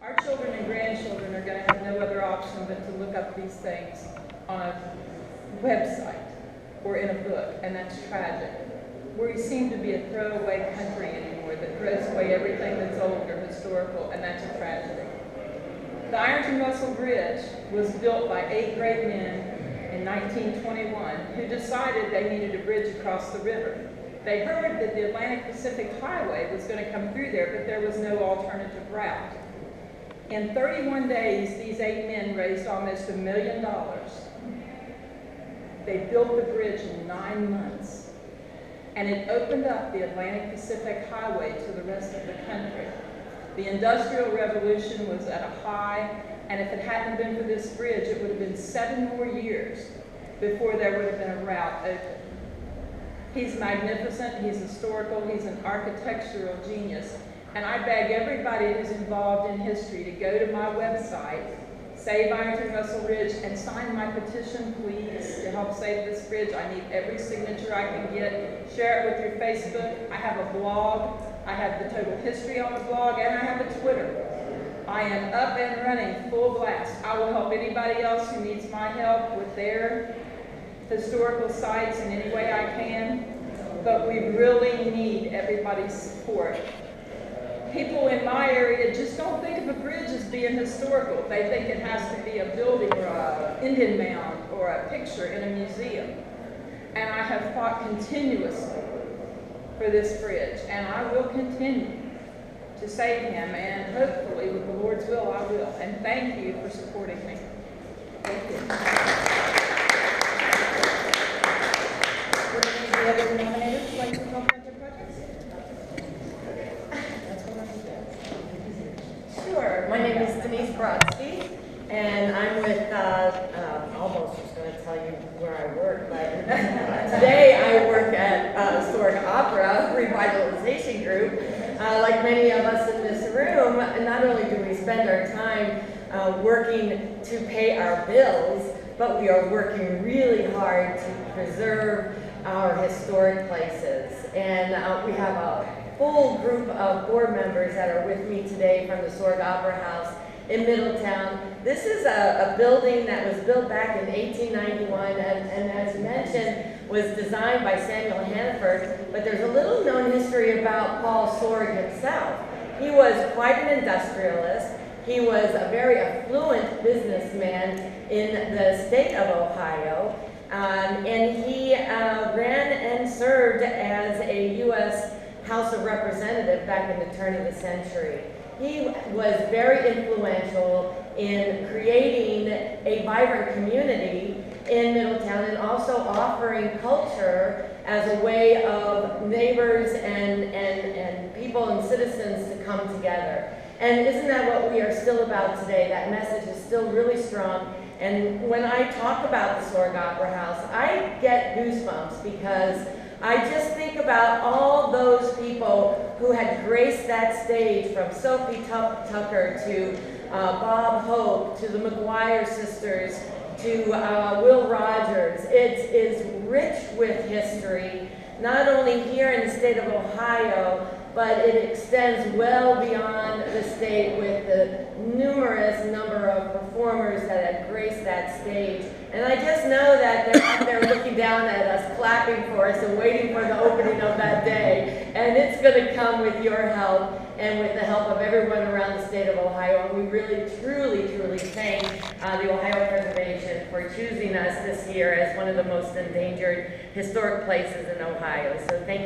Our children and grandchildren are going to have no other option but to look up these things on a website or in a book, and that's tragic. We seem to be a throwaway country anymore that throws away everything that's old or historical, and that's a tragedy. The Ironton Russell Bridge was built by 8 great men in 1921 who decided they needed a bridge across the river. They heard that the Atlantic Pacific Highway was going to come through there, but there was no alternative route. In 31 days, these 8 men raised almost $1 million. They built the bridge in 9 months, and it opened up the Atlantic Pacific Highway to the rest of the country. The Industrial Revolution was at a high, and if it hadn't been for this bridge, it would have been 7 more years before there would have been a route open. He's magnificent, he's historical, he's an architectural genius, and I beg everybody who's involved in history to go to my website, Save Ironton Russell Bridge, and sign my petition, please, to help save this bridge. I need every signature I can get. Share it with your Facebook. I have a blog. I have the total history on the blog, and I have a Twitter. I am up and running, full blast. I will help anybody else who needs my help with their historical sites in any way I can, but we really need everybody's support. People in my area just don't think of a bridge as being historical. They think it has to be a building or an Indian mound or a picture in a museum. And I have fought continuously for this bridge, and I will continue to save him, and hopefully, with the Lord's will, I will. And thank you for supporting me. Thank you. Would any of the other nominators like to talk about their projects? Sure. My name is Denise Brodsky, and I'm with, almost was going to tell you where I work, but today I work at Historic Opera Revitalization Group. Like many of us in this room, not only do we spend our time working to pay our bills, but we are working really hard to preserve our historic places. And we have a full group of board members that are with me today from the Historic Opera House in Middletown. This is a building that was built back in 1891 and as mentioned, was designed by Samuel Hannaford, but there's a little known history about Paul Sorg himself. He was quite an industrialist. He was a very affluent businessman in the state of Ohio, and he ran and served as a U.S. House of Representative back in the turn of the century. He was very influential in creating a vibrant community in Middletown and also offering culture as a way of neighbors and people and citizens to come together. And isn't that what we are still about today? That message is still really strong. And when I talk about the Sorg Opera House, I get goosebumps because I just think about all those people who had graced that stage, from Sophie Tucker to Bob Hope to the McGuire sisters to Will Rogers. It is rich with history, not only here in the state of Ohio, but it extends well beyond the state with the numerous number of performers that have graced that stage. And I just know that they're out there looking down at us, clapping for us and waiting for the opening of that day. And it's going to come with your help and with the help of everyone around the state of Ohio. And we really, truly, truly thank the Ohio Preservation for choosing us this year as one of the most endangered historic places in Ohio. So thank you.